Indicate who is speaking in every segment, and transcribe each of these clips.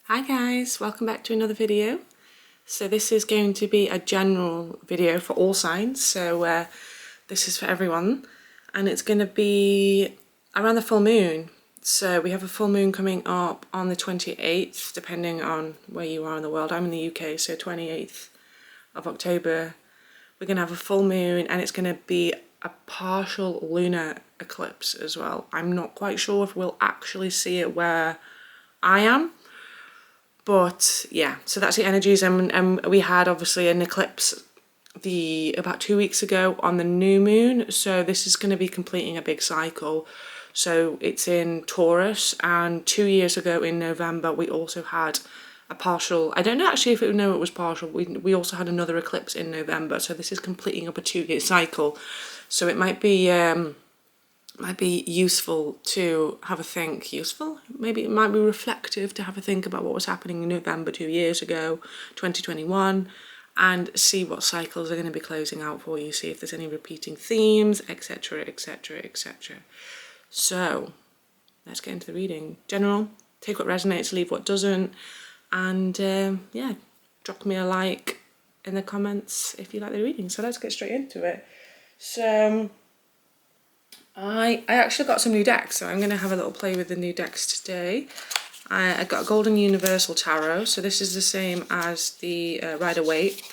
Speaker 1: Hi guys, welcome back to another video. So this is going to be a general video for all signs, so this is for everyone, and it's going to be around the full moon. So we have a full moon coming up on the 28th, depending on where you are in the world. I'm in the UK, so 28th of October. We're going to have a full moon, and it's going to be a partial lunar eclipse as well. I'm not quite sure if we'll actually see it where I am. But yeah, so that's the energies, and we had obviously an eclipse about 2 weeks ago on the new moon, so this is going to be completing a big cycle. So it's in Taurus, and 2 years ago in November we also had a partial, I don't know actually if it was partial, we also had another eclipse in November, so this is completing up a 2-year cycle. So it might be useful to have a think, maybe it might be reflective to have a think about what was happening in November 2 years ago, 2021, and see what cycles are going to be closing out for you, see if there's any repeating themes, etc, etc, etc. So let's get into the reading. General, take what resonates, leave what doesn't, and yeah, drop me a like in the comments if you like the reading. So let's get straight into it. So I actually got some new decks, so I'm going to have a little play with the new decks today. I got a Golden Universal Tarot, so this is the same as the Rider-Waite.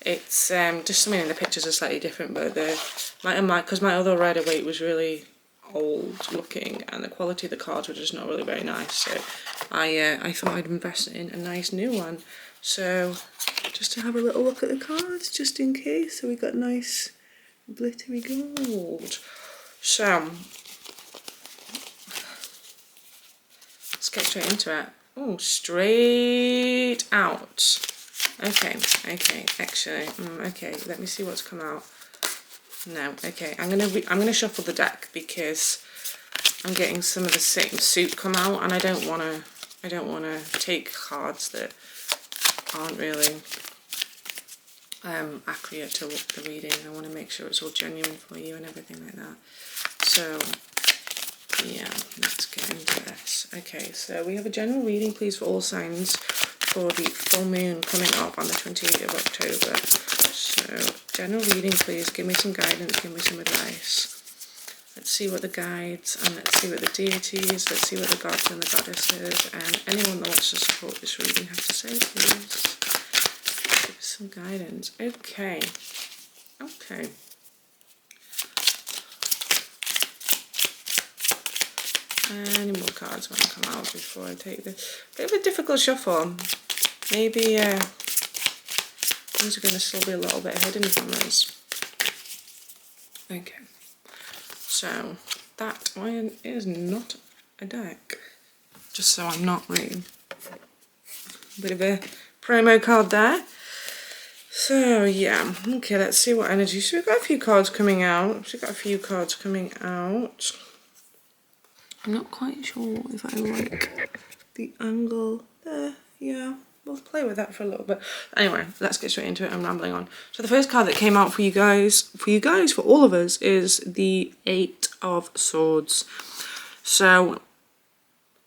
Speaker 1: It's just something in the pictures are slightly different, but because my other Rider-Waite was really old looking and the quality of the cards were just not really very nice, so I thought I'd invest in a nice new one. So just to have a little look at the cards, just in case. So we got nice glittery gold. So let's get straight into it. Oh, straight out. Okay, actually, okay, let me see what's come out. No, okay, I'm gonna shuffle the deck because I'm getting some of the same suit come out, and I don't wanna take cards that aren't really accurate to the reading. I want to make sure it's all genuine for you and everything like that. So yeah, let's get into this. Okay, so we have a general reading, please, for all signs for the full moon coming up on the 28th of October. So general reading, please, give me some guidance, give me some advice. Let's see what the guides, and let's see what the deities, let's see what the gods and the goddesses and anyone that wants to support this reading have to say, please. Give us some guidance. Okay. Any more cards want to come out before I take this? Bit of a difficult shuffle. Maybe things are going to still be a little bit hidden from us. Okay. So that one is not a deck. Just so I'm not rude. Bit of a promo card there. So yeah, okay, let's see what energy. So we've got a few cards coming out. I'm not quite sure if I like the angle there. Yeah, we'll play with that for a little bit. Anyway, let's get straight into it. I'm rambling on. So the first card that came out for you guys, for all of us, is the 8 of Swords. So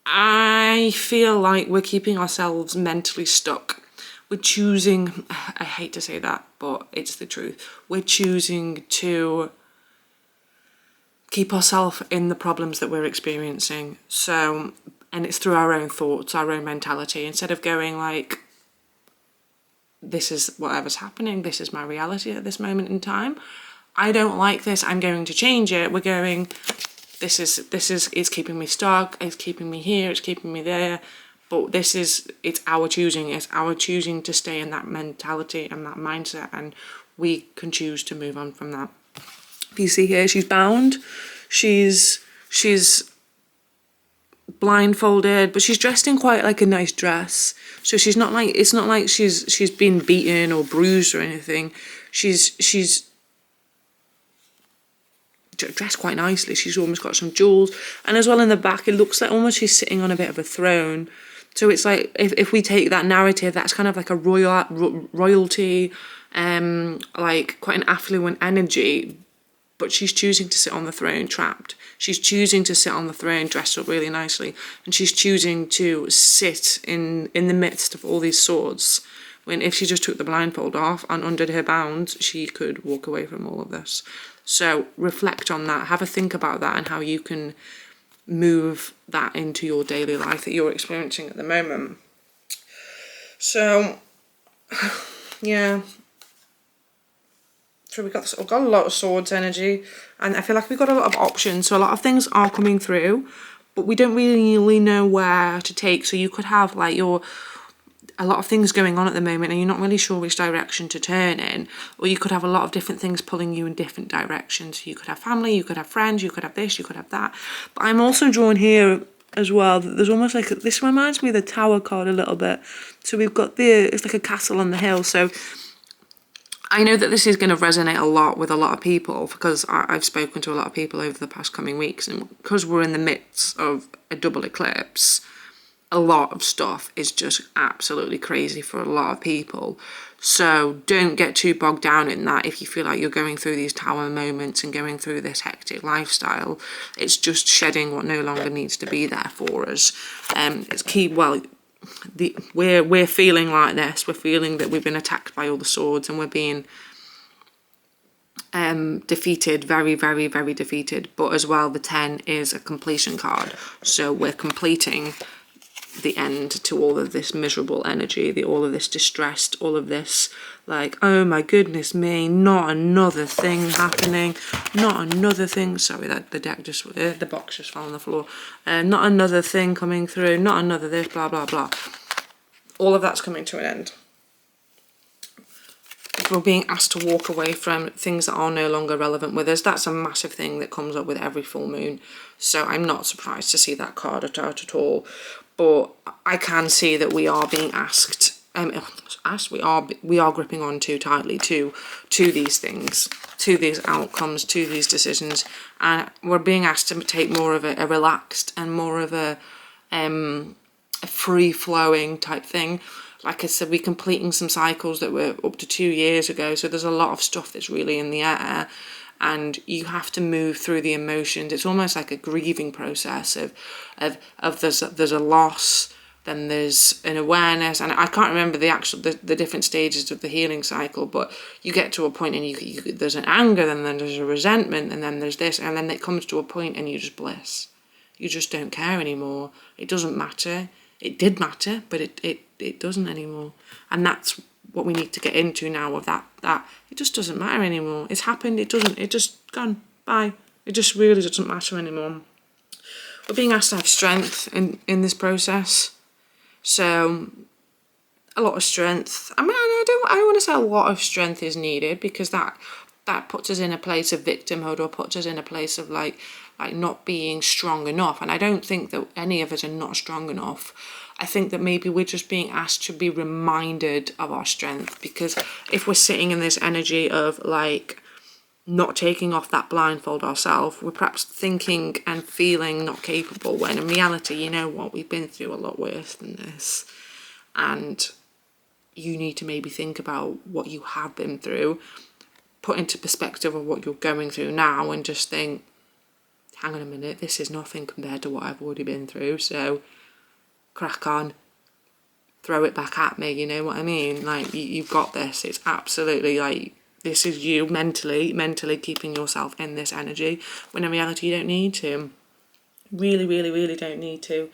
Speaker 1: I feel like we're keeping ourselves mentally stuck. We're choosing, I hate to say that, but it's the truth. We're choosing to keep ourselves in the problems that we're experiencing. So, and it's through our own thoughts, our own mentality. Instead of going like, this is whatever's happening, this is my reality at this moment in time. I don't like this, I'm going to change it. We're going, it's keeping me stuck, it's keeping me here, it's keeping me there. But it's our choosing. It's our choosing to stay in that mentality and that mindset, and we can choose to move on from that. If you see here, she's bound. She's blindfolded, but she's dressed in quite like a nice dress. So she's not like, it's not like she's been beaten or bruised or anything. She's dressed quite nicely. She's almost got some jewels, and as well in the back, it looks like almost she's sitting on a bit of a throne. So it's like, if we take that narrative, that's kind of like a royalty, like quite an affluent energy. but she's choosing to sit on the throne trapped. She's choosing to sit on the throne dressed up really nicely, and she's choosing to sit in the midst of all these swords, when if she just took the blindfold off and undid her bounds, she could walk away from all of this. So reflect on that, have a think about that, and how you can move that into your daily life that you're experiencing at the moment. So yeah, so we've got a lot of swords energy, and I feel like we've got a lot of options. So a lot of things are coming through, but we don't really know where to take. So you could have like a lot of things going on at the moment and you're not really sure which direction to turn in, or you could have a lot of different things pulling you in different directions. You could have family, you could have friends, you could have this, you could have that. But I'm also drawn here as well that there's almost like, this reminds me of the Tower card a little bit. So we've got it's like a castle on the hill. So I know that this is going to resonate a lot with a lot of people, because I've spoken to a lot of people over the past coming weeks, and because we're in the midst of a double eclipse, a lot of stuff is just absolutely crazy for a lot of people. So don't get too bogged down in that if you feel like you're going through these tower moments and going through this hectic lifestyle. It's just shedding what no longer needs to be there for us. It's key. Well, we're feeling like this. We're feeling that we've been attacked by all the swords, and we're being defeated, very, very, very defeated. But as well, the 10 is a completion card. So we're completing the end to all of this miserable energy, all of this distressed, all of this like, oh my goodness me, not another thing happening, not another thing, sorry, that the deck just, the box just fell on the floor, not another thing coming through, not another this, blah, blah, blah. All of that's coming to an end. We're being asked to walk away from things that are no longer relevant with us. That's a massive thing that comes up with every full moon. So I'm not surprised to see that card at all. But I can see that we are being asked, we are gripping on too tightly to these things, to these outcomes, to these decisions, and we're being asked to take more of a relaxed and more of a free-flowing type thing. Like I said, we're completing some cycles that were up to 2 years ago, so there's a lot of stuff that's really in the air, and you have to move through the emotions. It's almost like a grieving process of there's a loss, then there's an awareness, and I can't remember the different stages of the healing cycle, but you get to a point and there's an anger, then there's a resentment, and then there's this, and then it comes to a point and you just bliss. You just don't care anymore. It doesn't matter. It did matter, but it doesn't anymore. And that's what we need to get into now, of that it just doesn't matter anymore. It's happened, it just gone, bye. It just really doesn't matter anymore. We're being asked to have strength in this process. So a lot of strength. I mean, I don't want to say a lot of strength is needed, because that puts us in a place of victimhood, or puts us in a place of like not being strong enough. And I don't think that any of us are not strong enough. I think that maybe we're just being asked to be reminded of our strength, because if we're sitting in this energy of like not taking off that blindfold ourselves, we're perhaps thinking and feeling not capable, when in reality, you know what, we've been through a lot worse than this. And you need to maybe think about what you have been through, put into perspective of what you're going through now, and just think, hang on a minute, this is nothing compared to what I've already been through, so crack on, throw it back at me, you know what I mean? Like, you've got this. It's absolutely like, this is you mentally keeping yourself in this energy, when in reality you don't need to. Really, really, really don't need to.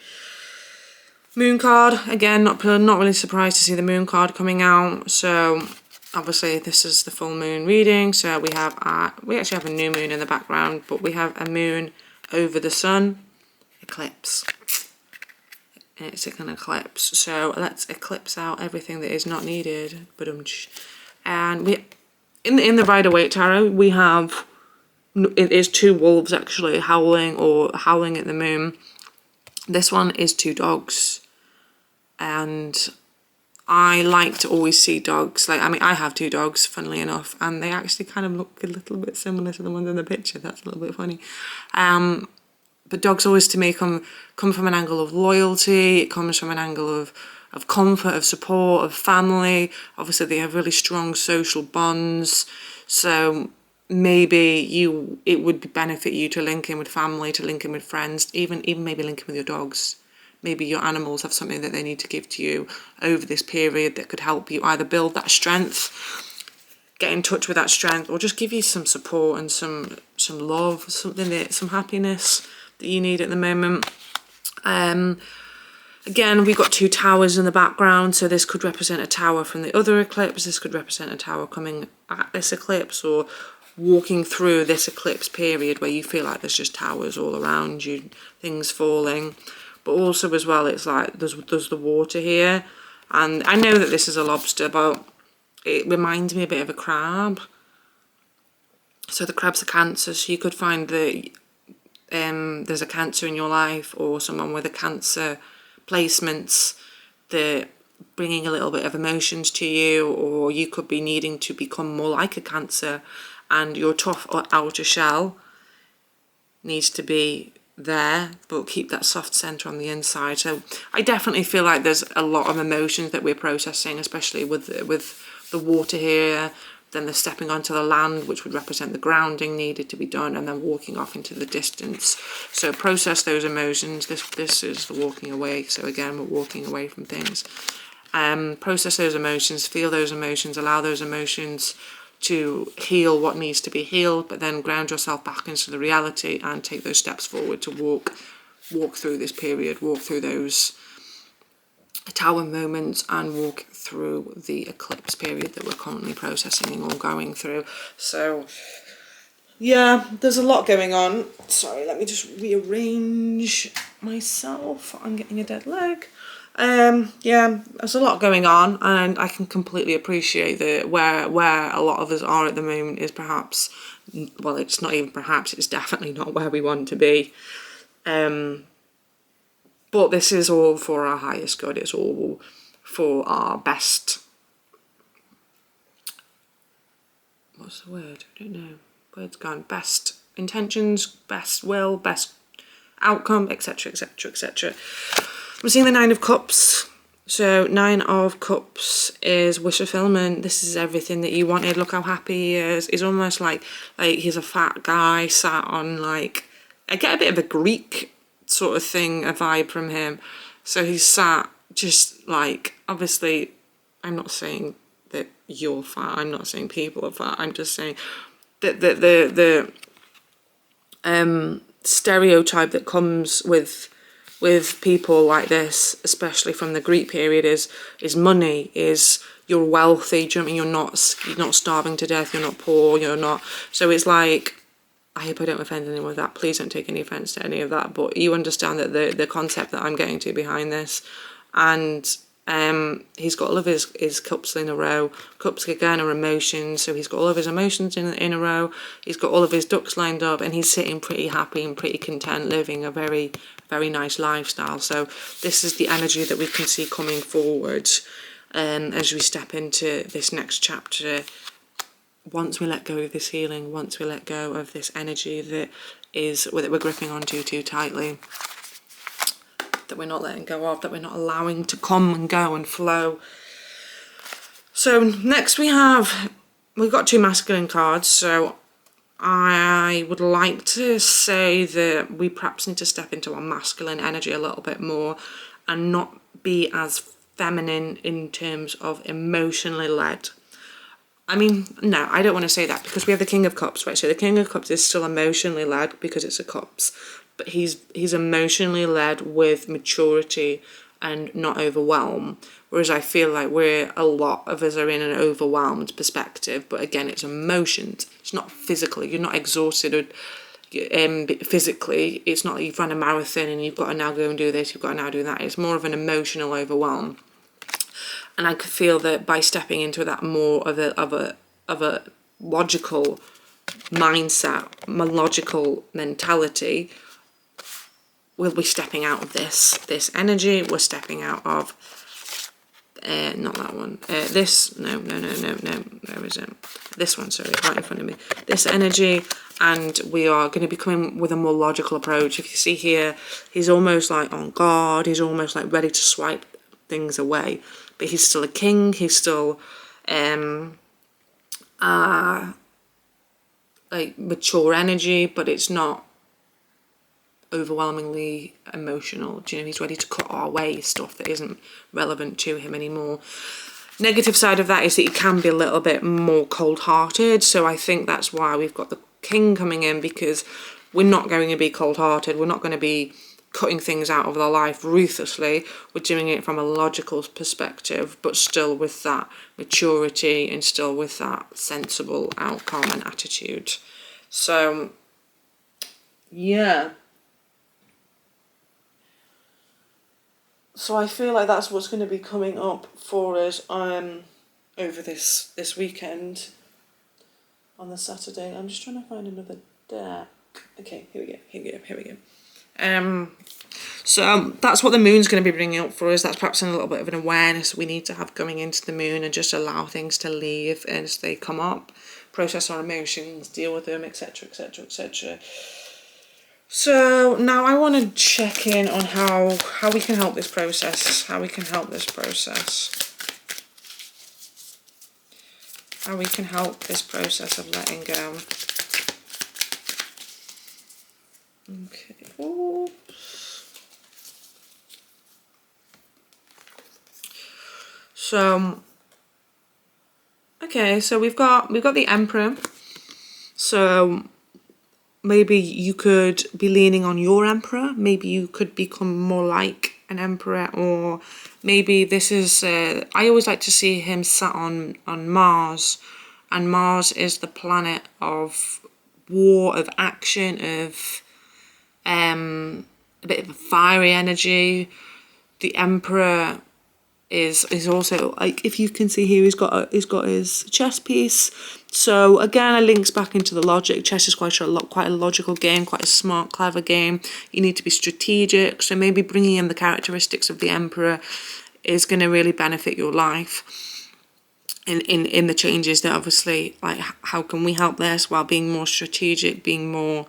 Speaker 1: Moon card, again, not really surprised to see the moon card coming out. So obviously this is the full moon reading, so we actually have a new moon in the background, but we have a moon over the sun, eclipse. It's an eclipse, so let's eclipse out everything that is not needed. And we, in the Rider-Waite Tarot, we have, it is 2 wolves actually howling at the moon. This one is 2 dogs, and I like to always see dogs. Like, I mean, I have 2 dogs, funnily enough, and they actually kind of look a little bit similar to the ones in the picture. That's a little bit funny. But dogs always, to me, come from an angle of loyalty. It comes from an angle of comfort, of support, of family. Obviously, they have really strong social bonds. So maybe it would benefit you to link in with family, to link in with friends, even maybe link in with your dogs. Maybe your animals have something that they need to give to you over this period that could help you either build that strength, get in touch with that strength, or just give you some support and some love, some happiness that you need at the moment. Again, we've got 2 towers in the background, so this could represent a tower from the other eclipse, this could represent a tower coming at this eclipse, or walking through this eclipse period where you feel like there's just towers all around you, things falling. But also as well, it's like there's the water here, and I know that this is a lobster, but it reminds me a bit of a crab. So the crab's a Cancer, so you could find that there's a Cancer in your life, or someone with a Cancer placements that bringing a little bit of emotions to you, or you could be needing to become more like a Cancer, and your tough or outer shell needs to be there, but keep that soft center on the inside. So I definitely feel like there's a lot of emotions that we're processing, especially with the water here, then the stepping onto the land, which would represent the grounding needed to be done, and then walking off into the distance. So process those emotions. This is the walking away. So again, we're walking away from things. Process those emotions, feel those emotions, allow those emotions to heal what needs to be healed, but then ground yourself back into the reality and take those steps forward to walk through this period, walk through those tower moments, and walk through the eclipse period that we're currently processing and all going through. So yeah, there's a lot going on. Sorry, let me just rearrange myself. I'm getting a dead leg. Yeah, there's a lot going on, and I can completely appreciate that where a lot of us are at the moment is perhaps, well, it's not even perhaps, it's definitely not where we want to be. But this is all for our highest good. It's all for our best, what's the word? I don't know. Word's gone. Best intentions, best will, best outcome, etc, etc, etc. I'm seeing the 9 of Cups. So 9 of Cups is wish fulfillment. This is everything that you wanted. Look how happy he is. He's almost like he's a fat guy sat on, like, I get a bit of a Greek sort of thing, a vibe from him. So he's sat just like, obviously, I'm not saying that you're fat. I'm not saying people are fat. I'm just saying that the stereotype that comes with people like this, especially from the Greek period, is money, is you're wealthy, do you know what I mean? You're not starving to death, you're not poor, you're not, so it's like, I hope I don't offend anyone with that, please don't take any offence to any of that, but you understand that the concept that I'm getting to behind this. And he's got all of his cups in a row. Cups again are emotions, so he's got all of his emotions in a row. He's got all of his ducks lined up, and he's sitting pretty happy and pretty content, living a very, very nice lifestyle. So this is the energy that we can see coming forward as we step into this next chapter. Once we let go of this healing, once we let go of this energy that we're gripping onto too tightly, that we're not letting go of, that we're not allowing to come and go and flow. So next we've got 2 masculine cards, so I would like to say that we perhaps need to step into our masculine energy a little bit more and not be as feminine in terms of emotionally led. I mean, no, I don't want to say that, because we have the King of Cups, right? So the King of Cups is still emotionally led because it's a Cups, but he's emotionally led with maturity and not overwhelm. Whereas I feel like a lot of us are in an overwhelmed perspective, but again, it's emotions. It's not physically. You're not exhausted physically. It's not like you've run a marathon and you've got to now go and do this, you've got to now do that. It's more of an emotional overwhelm. And I could feel that by stepping into that more of a logical mindset, logical mentality, we'll be stepping out of this energy. We're stepping out of not that one. This no. Where is it? This one, sorry, right in front of me. This energy, and we are going to be coming with a more logical approach. If you see here, he's almost like on guard. He's almost like ready to swipe things away. But he's still a king, he's still a like mature energy, but it's not overwhelmingly emotional. Do you know, he's ready to cut away stuff that isn't relevant to him anymore. Negative side of that is that he can be a little bit more cold-hearted, so I think that's why we've got the King coming in, because we're not going to be cold-hearted, we're not going to be cutting things out of their life ruthlessly, we're doing it from a logical perspective, but still with that maturity and still with that sensible outcome and attitude. So, yeah. So I feel like that's what's going to be coming up for us over this weekend on the Saturday. I'm just trying to find another deck. Okay, here we go. So that's what the moon's going to be bringing up for us. That's perhaps a little bit of an awareness we need to have going into the moon, and just allow things to leave as they come up, process our emotions, deal with them, etc, etc, etc. So now I want to check in on how we can help this process, how we can help this process of letting go. Okay. Oops. So, okay, so we've got the Emperor. So maybe you could be leaning on your Emperor. Maybe you could become more like an Emperor, or maybe this is, I always like to see him sat on Mars, and Mars is the planet of war, of action, of a bit of a fiery energy. The Emperor is also, like, if you can see here, he's got his chess piece. So again, it links back into the logic. Chess is quite a logical game, quite a smart, clever game. You need to be strategic. So maybe bringing in the characteristics of the Emperor is going to really benefit your life in the changes that obviously, like, how can we help this while being more strategic, being more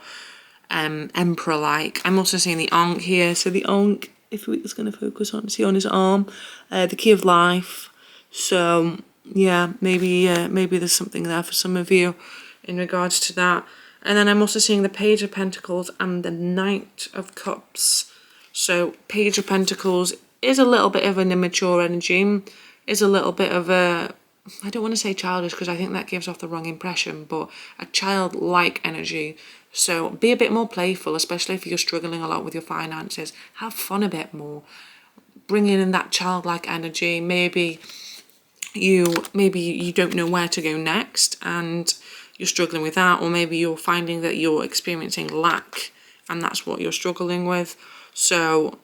Speaker 1: Emperor-like. I'm also seeing the Ankh here. So the Ankh, if we was going to focus on, see on his arm, the key of life. So yeah, maybe there's something there for some of you in regards to that. And then I'm also seeing the Page of Pentacles and the Knight of Cups. So Page of Pentacles is a little bit of an immature energy, is a little bit of a, I don't want to say childish because I think that gives off the wrong impression, but a childlike energy. So be a bit more playful, especially if you're struggling a lot with your finances. Have fun a bit more. Bring in that childlike energy. Maybe you don't know where to go next and you're struggling with that, or maybe you're finding that you're experiencing lack and that's what you're struggling with. So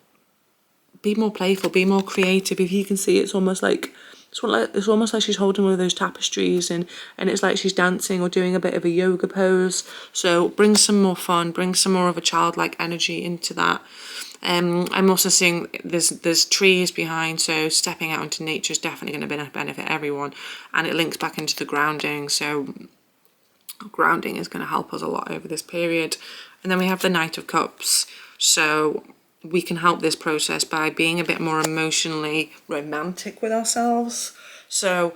Speaker 1: be more playful, be more creative. If you can see, it's almost like she's holding one of those tapestries, and it's like she's dancing or doing a bit of a yoga pose. So bring some more fun, bring some more of a childlike energy into that. I'm also seeing there's trees behind, so stepping out into nature is definitely going to benefit everyone, and it links back into the grounding. So grounding is going to help us a lot over this period. And then we have the Knight of Cups. So we can help this process by being a bit more emotionally romantic with ourselves. So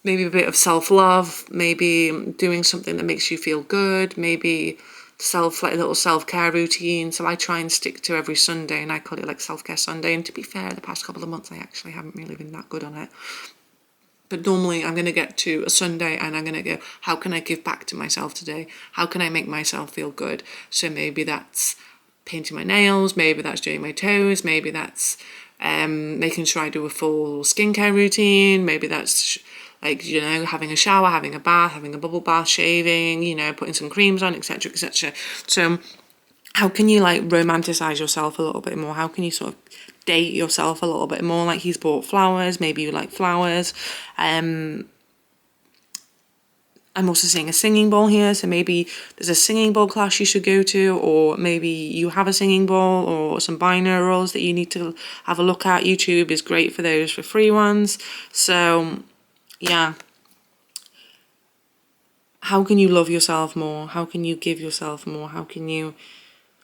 Speaker 1: maybe a bit of self-love, maybe doing something that makes you feel good, maybe like a little self-care routine. So I try and stick to every Sunday, and I call it like self-care Sunday. And to be fair, the past couple of months I actually haven't really been that good on it. But normally I'm going to get to a Sunday and I'm going to go, how can I give back to myself today? How can I make myself feel good? So maybe that's painting my nails, maybe that's doing my toes, maybe that's making sure I do a full skincare routine, maybe that's like, you know, having a shower, having a bath, having a bubble bath, shaving, you know, putting some creams on, etc, etc. So how can you like romanticize yourself a little bit more? How can you sort of date yourself a little bit more? Like, he's bought flowers, maybe you like flowers. I'm also seeing a singing bowl here, so maybe there's a singing bowl class you should go to, or maybe you have a singing bowl or some binaurals that you need to have a look at. YouTube is great for those, for free ones. So yeah, how can you love yourself more? How can you give yourself more? How can you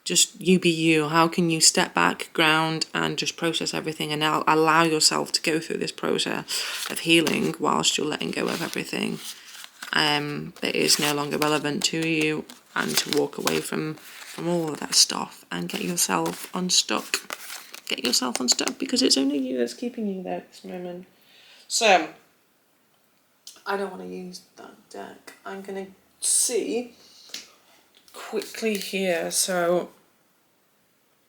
Speaker 1: just you be you? How can you step back, ground, and just process everything and allow yourself to go through this process of healing whilst you're letting go of everything? that is no longer relevant to you, and to walk away from all of that stuff and get yourself unstuck. Get yourself unstuck, because it's only you that's keeping you there at this moment. So, I don't want to use that deck. I'm going to see quickly here. So,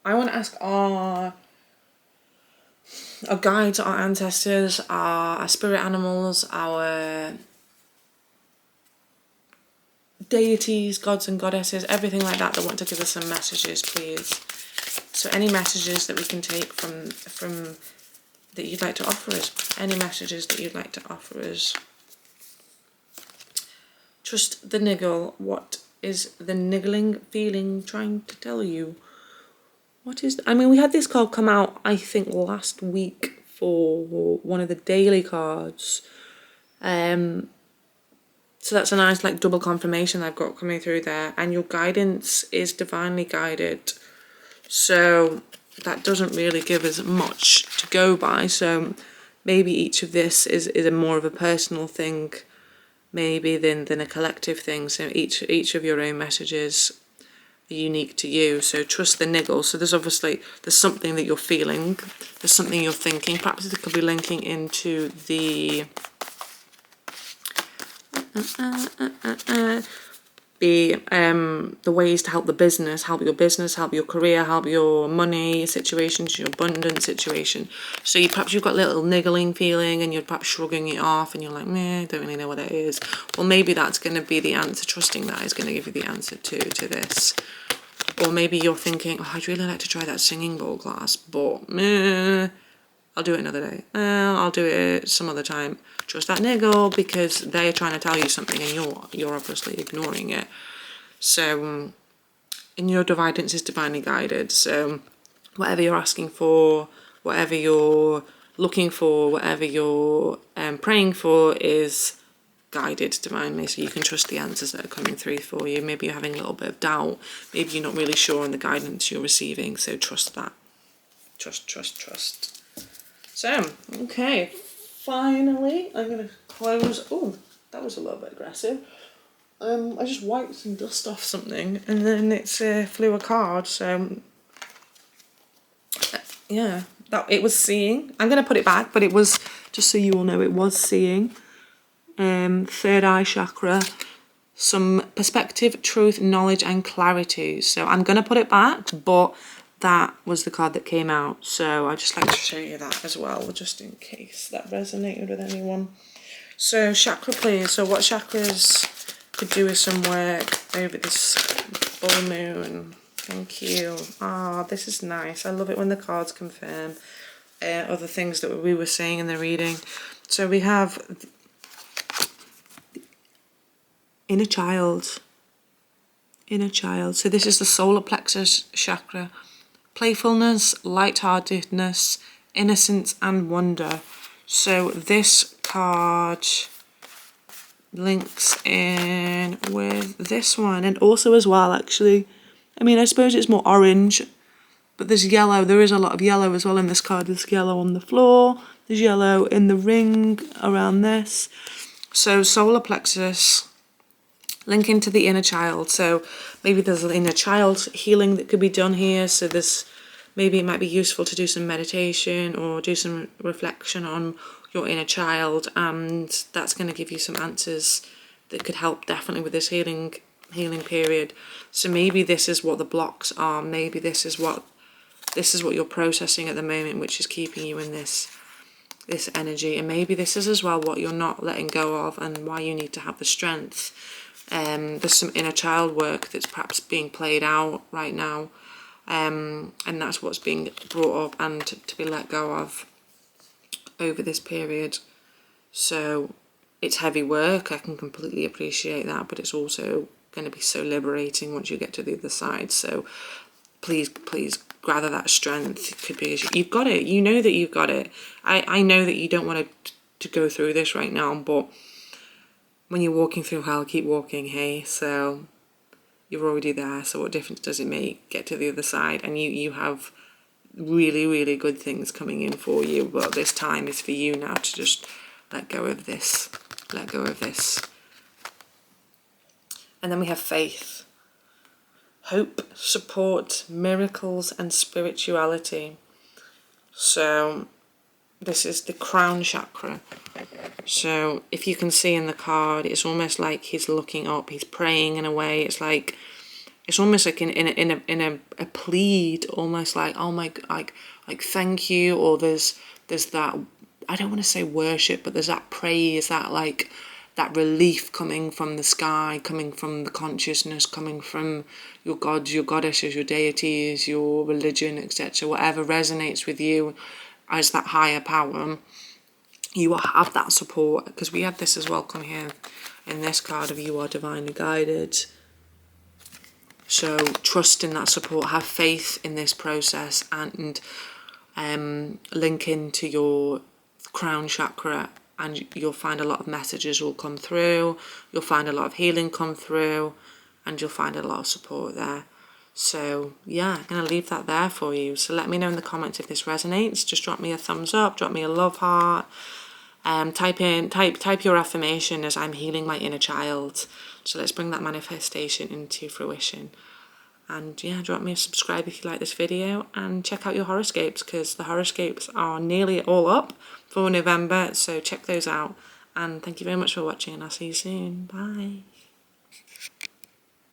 Speaker 1: I want to ask our guides, our ancestors, our spirit animals, our deities, gods and goddesses, everything like that want to give us some messages, please. So any messages that we can take from that you'd like to offer us, any messages that you'd like to offer us. Trust the niggle. What is the niggling feeling trying to tell you? What is... I mean, we had this card come out, I think, last week for one of the daily cards. So that's a nice, like, double confirmation I've got coming through there. And your guidance is divinely guided. So that doesn't really give us much to go by. So maybe each of this is a more of a personal thing, maybe than a collective thing. So each of your own messages are unique to you. So trust the niggle. So there's something that you're feeling, there's something you're thinking. Perhaps it could be linking into the the ways to help the business, help your career, help your money situations, your abundance situation. So perhaps you've got a little niggling feeling and you're perhaps shrugging it off and you're like, meh, I don't really know what it is. Well, maybe that's going to be the answer. Trusting that is going to give you the answer to this. Or maybe you're thinking, oh, I'd really like to try that singing bowl class, but meh, I'll do it another day. I'll do it some other time. Trust that niggle, because they're trying to tell you something and you're obviously ignoring it. So, and your guidance is divinely guided. So, whatever you're asking for, whatever you're looking for, whatever you're praying for is guided divinely. So you can trust the answers that are coming through for you. Maybe you're having a little bit of doubt. Maybe you're not really sure on the guidance you're receiving. So trust that. Trust. So, okay, finally, I'm going to close. Oh, that was a little bit aggressive. I just wiped some dust off something, and then it flew a card, so, yeah, it was seeing. I'm going to put it back, but it was, just so you all know, it was seeing. Third eye chakra, some perspective, truth, knowledge, and clarity. So I'm going to put it back, but that was the card that came out, so I'd just like to show you that as well, just in case that resonated with anyone. So chakra please. So what chakras could do with some work over this full moon? Thank you. Ah, this is nice. I love it when the cards confirm other things that we were saying in the reading. So we have inner child. So this is the solar plexus chakra. Playfulness, lightheartedness, innocence and wonder. So this card links in with this one, and also as well, actually. I mean, I suppose it's more orange, but there's yellow. There is a lot of yellow as well in this card. There's yellow on the floor. There's yellow in the ring around this. So solar plexus, linking to the inner child. So maybe there's an inner child healing that could be done here. So maybe it might be useful to do some meditation or do some reflection on your inner child, and that's going to give you some answers that could help definitely with this healing period. So maybe this is what the blocks are. Maybe this is what you're processing at the moment, which is keeping you in this energy. And maybe this is as well what you're not letting go of and why you need to have the strength. There's some inner child work that's perhaps being played out right now, and that's what's being brought up and to be let go of over this period. So it's heavy work, I can completely appreciate that, but it's also going to be so liberating once you get to the other side. So please gather that strength, because you've got it. You know that you've got it. I know that you don't want to go through this right now, but when you're walking through hell, keep walking, hey? So you're already there, so what difference does it make? Get to the other side, and you have really, really good things coming in for you, but this time is for you now to just let go of this. And then we have faith, hope, support, miracles, and spirituality. So this is the crown chakra. So if you can see in the card, it's almost like he's looking up, he's praying in a way. It's almost like in a plead, almost like, oh my, like thank you, or there's that, I don't want to say worship, but there's that praise, that relief coming from the sky, coming from the consciousness, coming from your gods, your goddesses, your deities, your religion, etc. Whatever resonates with you as that higher power, you will have that support. Because we had this as well come here in this card of you are divinely guided. So trust in that support, have faith in this process, and link into your crown chakra, and you'll find a lot of messages will come through, you'll find a lot of healing come through, and you'll find a lot of support there. So yeah, I'm going to leave that there for you. So let me know in the comments if this resonates. Just drop me a thumbs up, drop me a love heart. Type your affirmation as I'm healing my inner child. So let's bring that manifestation into fruition. And yeah, drop me a subscribe if you like this video, and check out your horoscopes, because the horoscopes are nearly all up for November, so check those out. And thank you very much for watching, and I'll see you soon. Bye.